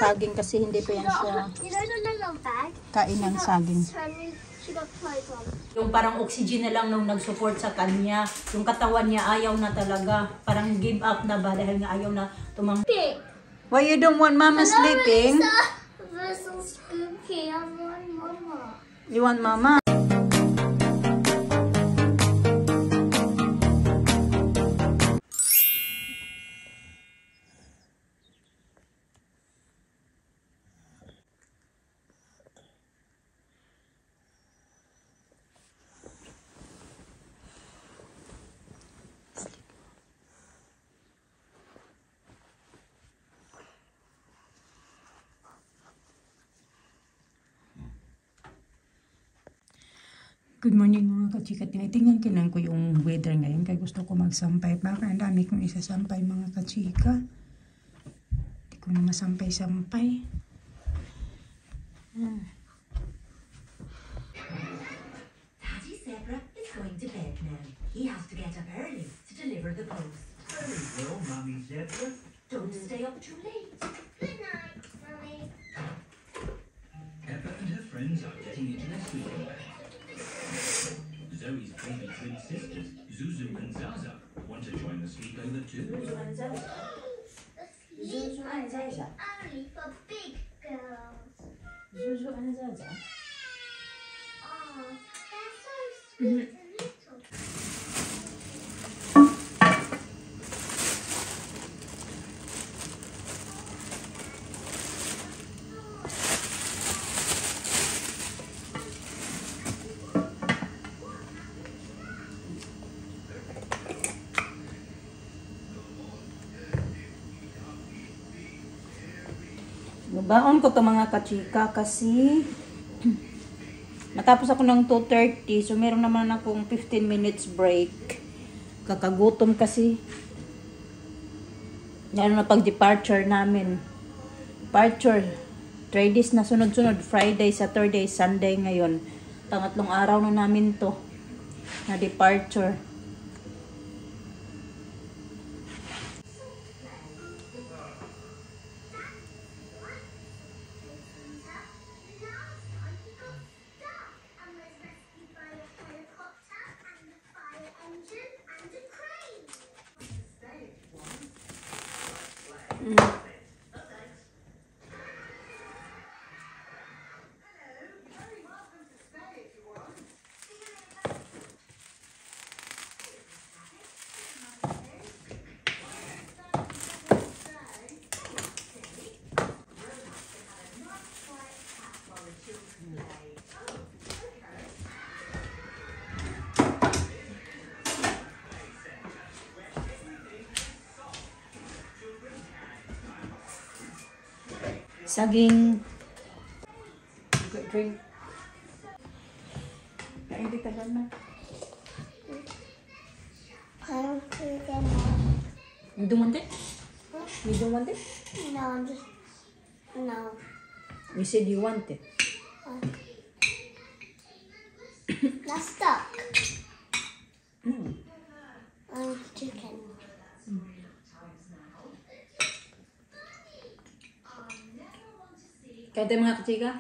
saging kasi hindi pa yan siya kain ng saging. Yung parang oxygen na lang nung nag-support sa kanya. Yung katawan niya ayaw na talaga. Parang give up na ba dahil nga ayaw na tumang. Why you don't want mama sleeping? You want mama? Good morning mga kachika. Tinitingnan kinan ko yung weather ngayon kaya gusto ko magsampay. Baka ang dami kong isasampay mga kachika. Hindi ko na masampay-sampay. Daddy Zebra is going to bed now. He has to get up early to deliver the post. Very well, Mummy Zebra. Don't stay up too late. Good night, Mummy. Peppa and her friends are getting into their sleeping bag. Zoe's baby twin sisters, Zuzu and Zaza, want to join the sleepover too. Zuzu and Zaza. Only for big girls. Zuzu and Zaza. Oh, they're so sweet and little. Baon ko to mga kachika kasi natapos ako ng 2:30 so meron naman akong 15 minutes break. Kakagutom kasi. Lalo na pag departure namin. Departure 3 days na sunod-sunod, Friday, Saturday, Sunday ngayon. Pangatlong araw na namin to na departure. Saging. Drink. Hindi ka na. You don't want it? You don't want it? No, I'm just... No. You said you want it. That's stuck. Chicken. Kaya tayo mga kachika?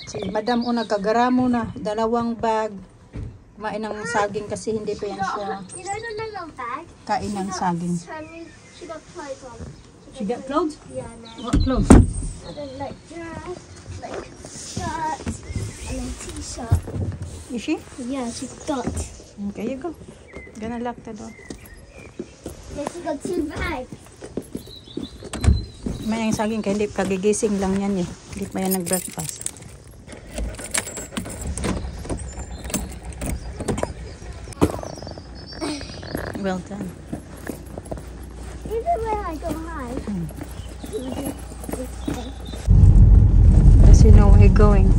Si Madam o nagkagaramo na 2 bag. Kumain ng saging kasi hindi pa yan siya You know the little bag? kain ng saging. She got clothes on. She got clothes? Yeah, no. What clothes? And then like dress, like shirt, and then t-shirt. Is she? Yeah, she got. Okay, you go. Gonna lock the door. Yeah, she got 2 bags. May yung saging kaya hindi kagigising lang yan eh. Hindi pa yan nag-breakfast. Well done. Even when I go high, Does he know where you're going?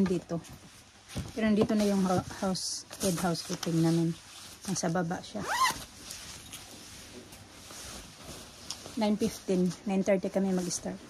namin dito. Pero nandito na yung head housekeeping namin. Nasa baba siya. 9:15, 9:30 kami mag-start.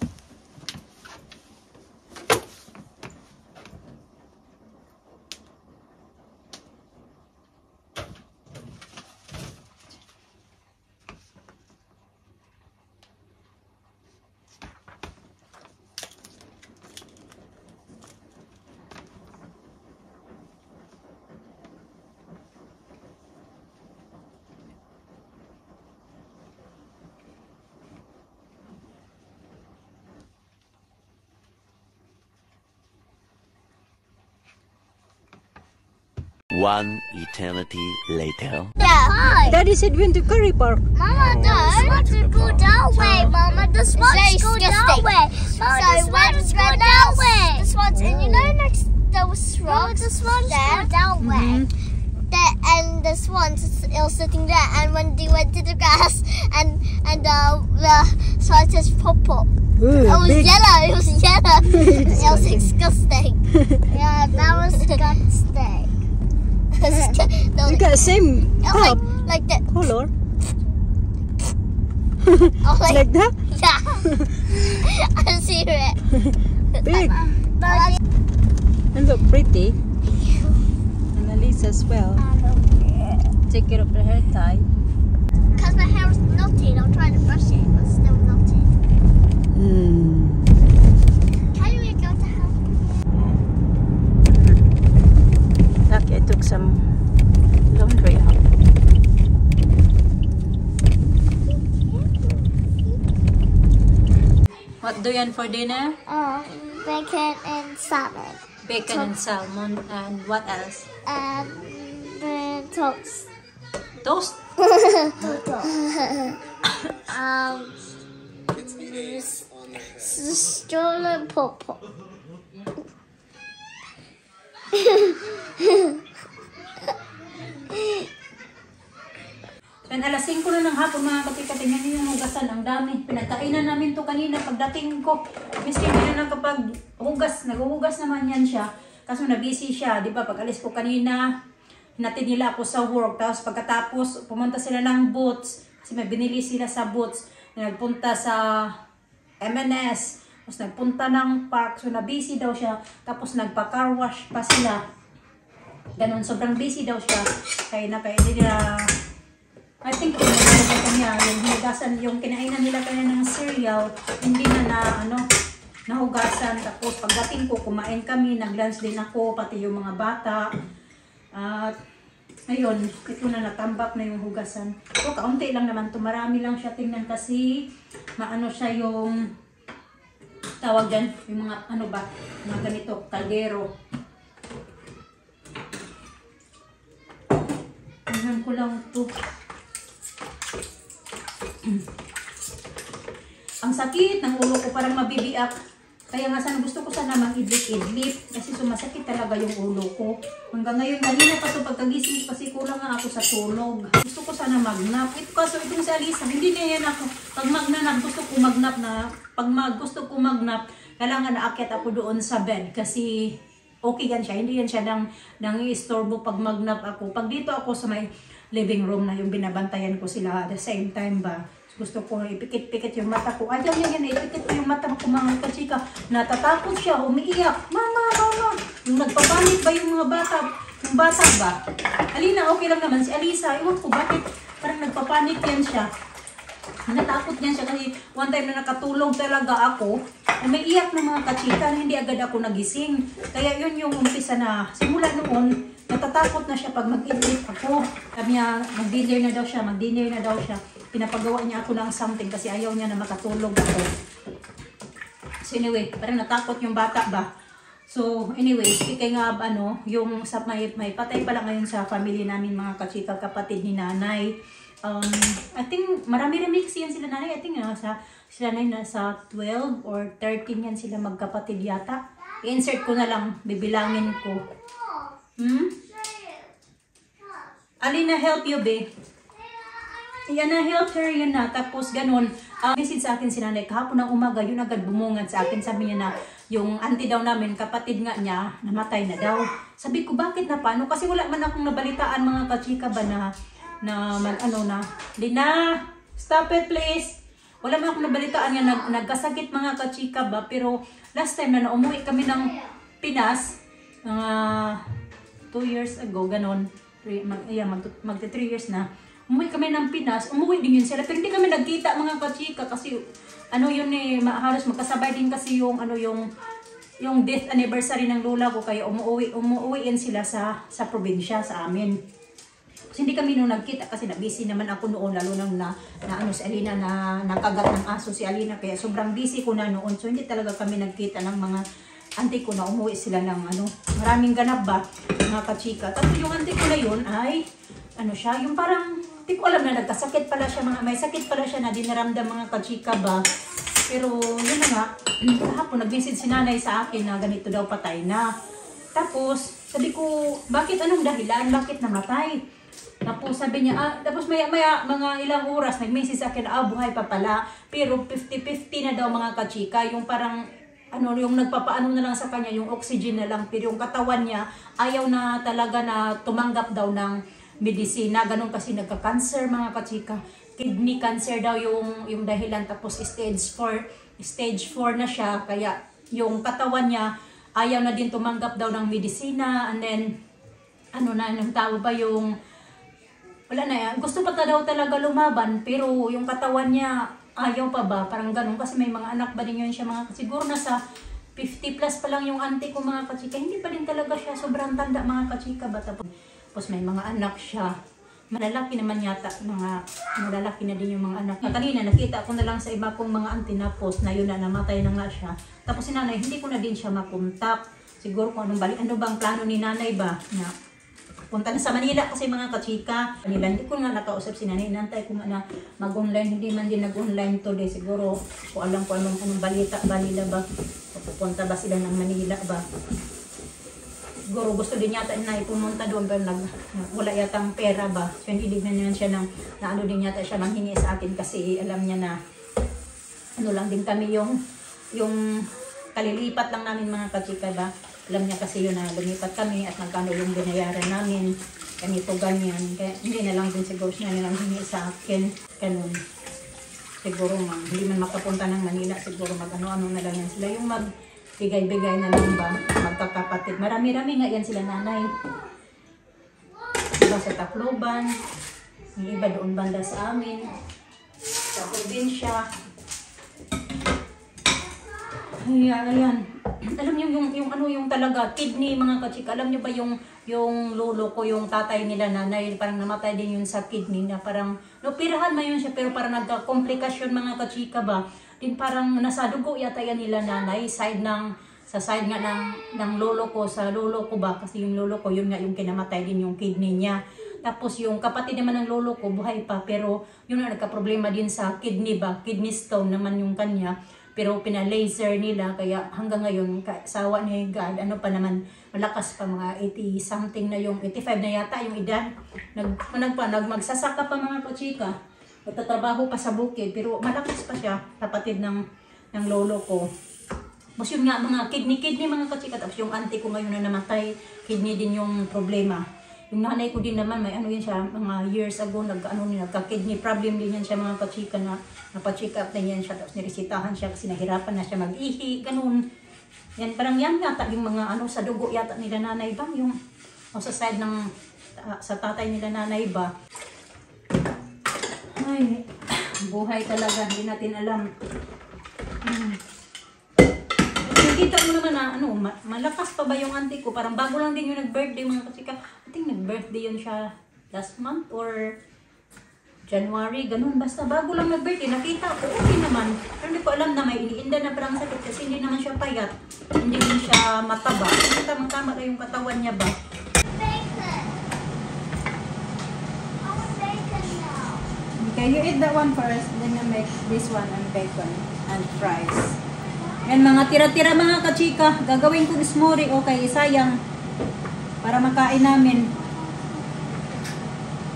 One eternity later. Yeah. Daddy said we went to Curry Park. Mama, the swans go that way. Mama, the swans go that way. So swans go that way. The swans, and you know next those rocks, the swans go that way. And the swans are sitting there. And when they went to the grass, and the swans just pop up. Ooh, It was big. yellow. It was yellow. It was disgusting. Yeah, that was disgusting. You got the same top like that. color. Oh, Like that? yeah. I see it. Big. But And look pretty. And Elise as well. Take care of the hair tie. because my hair is knotted, I'm trying to brush it, but it's still knotted. Can we go to help? Okay, I took some laundry out. What do you want for dinner? Bacon and salmon. Bacon and salmon, and what else? And the toast. Toast? Stolen purple. And alas 5 na ng hapon mga kapikating, yan yung hugasan, ang dami. Pinagkainan namin to kanina pagdating ko. Miski hindi na kapag hugas, naghuhugas naman yan siya. Kaso na-busy siya, di ba? Pag alis ko kanina, hinatid nila ako sa work. Tapos pagkatapos, pumunta sila ng Boots. Kasi may binili sila sa Boots. Nagpunta sa M&S. Tapos nagpunta ng park. So na-busy daw siya. Tapos nagpa-car wash pa sila. Ganon, sobrang busy daw siya. Kaya hindi nila... I think kanya yung hugasan, yung kinainan nila kaya ng cereal, hindi na nahugasan. Tapos pagdating ko, kumain kami, nag-lunch din ako, pati yung mga bata. At ayun, ito na natambak na yung hugasan. So kaunti lang naman to, marami lang siya tingnan kasi maano siya yung tawag dyan, yung mga mga ganito, kaldero. Tingnan ko lang to. Ang sakit ng ulo ko, parang mabibiak. Kaya nga sana gusto ko sana mag-idlip-idlip kasi sumasakit talaga yung ulo ko. Hanggang ngayon, kanina pa to pagkagising kasi kulang nga ako sa tulog. Gusto ko sana mag-nap. Kaso itong si Alisa, hindi niya yan ako. Pag mag-nap, gusto ko mag-nap na. Pag gusto ko mag-nap, kailangan naakyat ako doon sa bed kasi okay yan siya. Hindi yan siya nang i-istorbo pag mag-nap ako. Pag dito ako sa may living room na yung binabantayan ko sila at the same time ba, gusto ko ipikit-pikit yung mata ko. Ayaw niya yan, ipikit ko yung mata ko mga kachika. Natatakot siya, umiiyak. Mama! Yung nagpapanik ba yung mga bata? Yung bata ba? Alina, okay lang naman. Si Alisa, iwan ko bakit parang nagpapanik yan siya. Natakot yan siya kasi one time na nakatulog talaga ako. Umiiyak ng mga kachika na hindi agad ako nagising. Kaya yun yung umpisa na simula noon, natatakot na siya pag mag-idlip ako. Sabi niya, mag-dinner na daw siya. Pinapagawa niya ako ng something kasi ayaw niya na makatulog ako. So anyway, parang natakot yung bata ba. So anyway, speaking of yung may patay pala ngayon sa family namin mga kachika, kapatid ni nanay. I think marami remix yan sila nanay. I think sila nanay nasa 12 or 13 yan sila magkapatid yata. I-insert ko na lang, bibilangin ko. Alina, help you, babe. yan na, help her, yun na. Tapos ganun, message sa akin si nanay, kahapon ng umaga, yun agad bumungad sa akin. Sabi niya na, yung auntie daw namin, kapatid nga niya, namatay na daw. Sabi ko, bakit na paano? Kasi wala man akong nabalitaan mga kachika ba na Lina, stop it please. Wala man akong nabalitaan nga, nagkasakit mga kachika ba. Pero last time na umuwi kami ng Pinas, 2 years ago, ganon. Magta 3 years na. Umuwi kami ng Pinas, umuwi din yun sila. Pero hindi kami nagkita mga kachika kasi yun halos magkasabay din kasi yung death anniversary ng lola ko. Kaya umuwiin sila sa probinsya sa amin. Kasi hindi kami nung nagkita kasi na-busy naman ako noon. Lalo nang si Alina na nakagat ng aso si Alina. Kaya sobrang busy ko na noon. So hindi talaga kami nagkita ng mga auntie ko na umuwi sila ng maraming ganap ba, mga kachika. Tapos yung auntie ko na yun ay, siya, yung parang, hindi ko alam na nagkasakit pala siya, may sakit pala siya na dinaramdam mga kachika ba. Pero yun na nga, kahapon nag-visit si nanay sa akin na ganito daw patay na. Tapos, sabi ko, bakit anong dahilan? Bakit namatay? Tapos sabi niya, tapos maya mga ilang oras, nag-message sa akin, buhay pa pala. Pero 50-50 na daw mga kachika, yung parang, yung nagpapaano na lang sa kanya, yung oxygen na lang, pero yung katawan niya, ayaw na talaga na tumanggap daw ng medisina, ganun kasi nagka-cancer mga kachika. Kidney cancer daw yung dahilan, tapos stage 4 na siya, kaya yung katawan niya, ayaw na din tumanggap daw ng medisina, and then, nang tao ba yung, wala na yan, gusto pa daw talaga lumaban, pero yung katawan niya, ayaw pa ba? Parang ganun. Kasi may mga anak ba din yun siya mga, siguro nasa 50 plus pa lang yung auntie ko mga kachika. Hindi pa din talaga siya sobrang tanda mga kachika ba? Tapos may mga anak siya. Malalaki naman yata. Malalaki na din yung mga anak. Kanina nakita ko na lang sa iba kong mga auntie na post na yun na namatay na nga siya. Tapos si nanay, hindi ko na din siya makontak. Siguro kung ano bang plano ni nanay ba? Na punta na sa Manila kasi mga kachika. Manila, hindi ko nga nakausap si nanay. Nantay ko nga na mag-online. Hindi man din nag-online today. Siguro, kung alam ko anong balita ba ba. Pupunta ba sila ng Manila ba. Siguro gusto din yata na pumunta doon. Pero wala yatang pera ba. So, hindi din naman siya din yata siya manghingi sa akin. Kasi alam niya na lang din kami yung kalilipat lang namin mga kachika ba. Alam niya kasi yun na lumipat kami at magkano yung binayaran namin. Ganito, ganyan. Kaya hindi na lang din siguro siya nilang hingi sa akin. Ganun. Siguro hindi man makapunta ng Manila. Siguro mag-ano na lang yan sila. Yung magbigay-bigay na lang ba. Magkakapatid. Marami-rami nga yan sila nanay. Iba sa Tacloban. Yung iba doon banda sa amin. Sa probinsya. Ayan. Alam niyo yung talaga kidney mga kachika. Alam niyo ba yung lolo ko, yung tatay nila nanay, parang namatay din yun sa kidney na parang operahan man yun siya pero parang nagka-komplikasyon mga kachika ba. Din parang nasa dugo yata yan nila nanay, sa side nga ng lolo ko, sa lolo ko ba kasi yung lolo ko yun nga yung kinamatay din yung kidney niya. Tapos yung kapatid naman ng lolo ko buhay pa pero yun na nagka-problema din sa kidney ba, kidney stone naman yung kanya. Pero pina-laser nila, kaya hanggang ngayon, sawa ni God, pa naman, malakas pa mga 80 something na yung, 85 na yata yung edad. Magsasaka pa mga kachika, magtatrabaho pa sa bukid, pero malakas pa siya, kapatid ng lolo ko. Tapos yun nga, mga kidney mga kachika, tapos yung auntie ko ngayon na namatay, kidney din yung problema. Yung nanay ko din naman, may yun siya, mga years ago, nagka-kidney problem din yan siya mga kachika na napacheck up na yan siya, tapos niresitahan siya kasi nahirapan na siya mag-ihi, ganun. Yan, parang yan yata, yung mga sa dugo yata nila nanay ba, yung sa side sa tatay nila nanay ba. Ay, buhay talaga, hindi natin alam. Kita mo naman na, malakas pa ba yung auntie ko? Parang bago lang din yung nag-birthday mga kachika. I think nag-birthday yun siya last month or January, ganun. Basta bago lang nag-birthday, nakita ko, okay naman. Pero hindi ko alam na may iniinda na parang sakit kasi hindi naman siya payat. Hindi din siya mataba. Kasi tamang-tama na yung katawan niya ba. Okay, you eat that one first, then you make this one and bacon and fries. Yan mga tira-tira mga kachika. Gagawin ko smoothie. Okay, sayang. Para makain namin.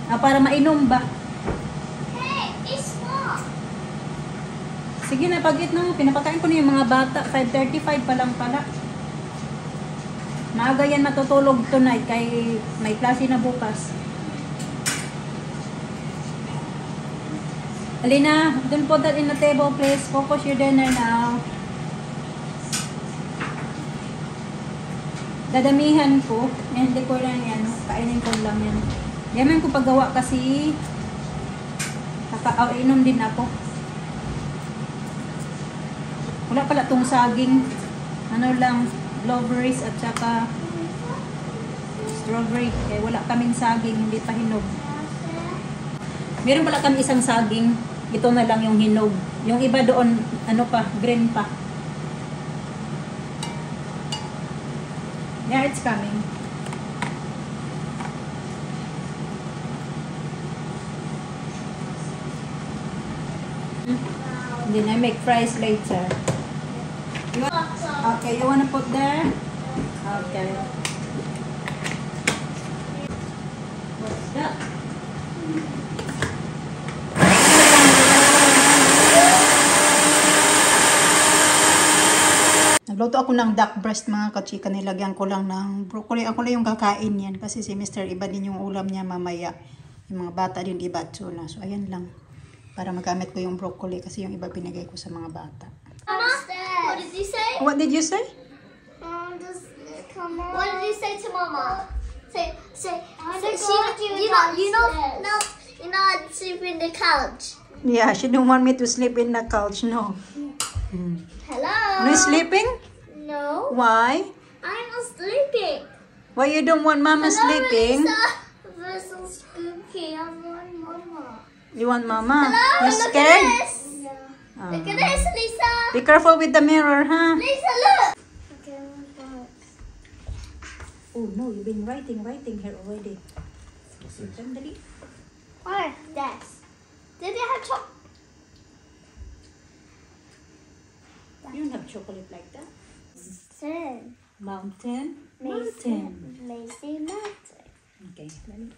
Para mainom ba? Sige na, pag-eat na. Pinapakain ko na yung mga bata. 5:35 pa lang pala. Maaga yan matutulog tonight kay may klase na bukas. Alina, don't put that in the table, please. Focus your dinner now. Dadamihan ko. Hindi ko lang yan. Kainin ko lang yan. Yaman ko paggawa kasi inom din ako. Wala pala tong saging. Ano lang, blueberries at saka strawberry. Eh, wala kaming saging, hindi pa hinog. Meron pala kami isang saging. Ito na lang yung hinog. Yung iba doon, ano pa, green pa. Yeah, it's coming. Then I make fries later. Okay, you wanna put there? Okay. What's that? Nagluto ako ng duck breast mga kachika. Nilagyan ko lang ng broccoli. Ako lang yung kakain yan kasi si Mr. iba din yung ulam niya mamaya. Yung mga bata din iba tuna. So ayan lang. Para magamit ko yung broccoli kasi yung iba binigay ko sa mga bata. Mama, what did you say? What did you say? What did you say to Mama? Say, you know, I'd sleep in the couch. Yeah, she don't want me to sleep in the couch. No. Hello? No sleeping? No, Why? I'm not sleeping. Why you don't want Mama sleeping? This is spooky. I want Mama. You want Mama? Hello? You Look scared? at this. Look at this, Lisa. Be careful with the mirror, huh? Lisa, look. Oh no, you've been writing here already. Sandali. What is this? Did they have chocolate? You don't have chocolate like that. Mountain. Lazy mountain. Okay, let me.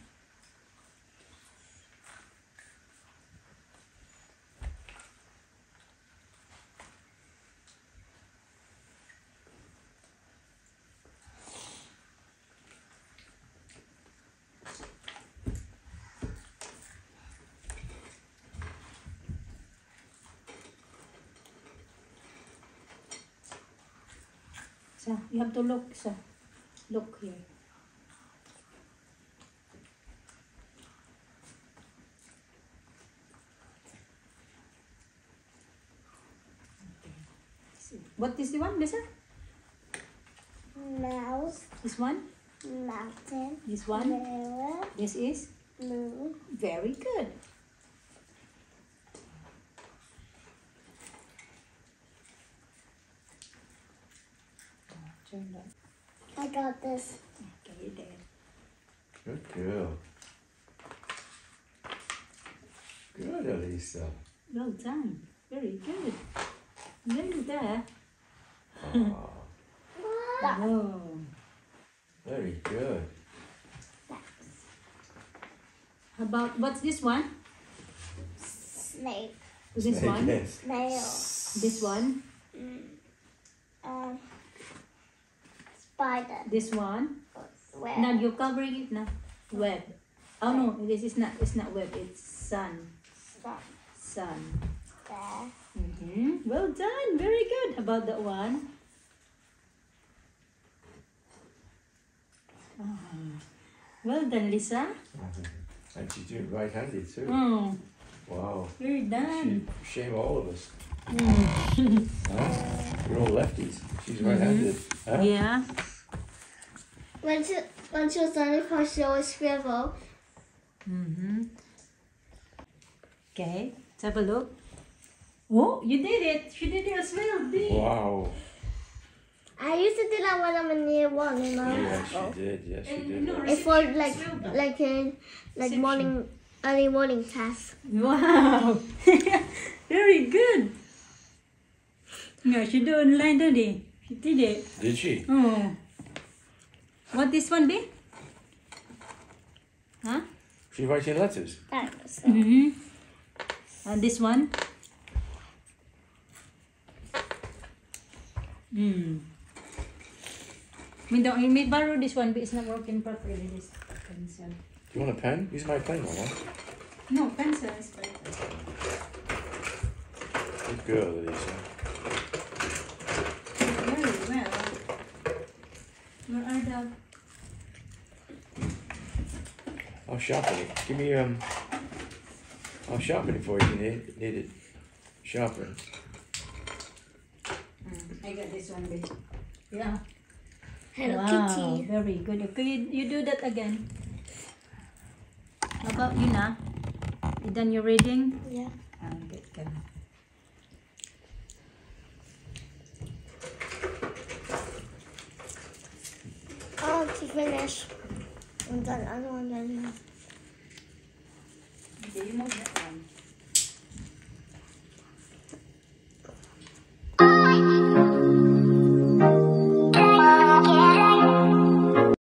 So, you have to look, so look here. What is the one, Lisa? Mouse, This one? mountain, This one? mirror, This is? moon. Very good. Turn that. I got this. Okay, there. Good girl. Good, Elisa. Well done. Very good. Nearly there. Oh, Oh. very good. How about, what's this one? Snake, This one? Yes. snail, This one? spider, This one? web, Now you're covering it now. Web. Oh no, this is not, it's not web, it's sun. sun, Sun. bear, Well done. Very good. How about that one? Ah. Well done, Lisa. And she's doing right-handed too. Oh, Wow. very done. Shame all of us. Huh? We're all lefties. She's right-handed. Huh? Yeah. When she was on the car, she always scribble. Okay. Let's have a look. Oh, you did it. She did it as well. Did. Wow. I used to do that when I'm in year one, you know. Yes, she did. Yes, she did. no, It's for Reception. like morning, early morning task. Wow. Very good. Yeah, she do online, didn't he? She did it. Did she? Oh. What this one be? Huh? She writing letters? Thanks. And this one? May borrow this one, but it's not working properly. This pencil. Do you want a pen? Use my pen, Mama. No, pencil is better. Good girl, Elisa. Very well. Where are the... I'll sharpen it. Give me I'll sharpen it for you. You need it sharpened. I got this one, babe. Yeah. Hello Wow, Kitty. very good. Okay, you do that again. How about you na? You done your reading? Yeah. Good ka na. Oh, to finish. And then other one then. Okay, you move that one.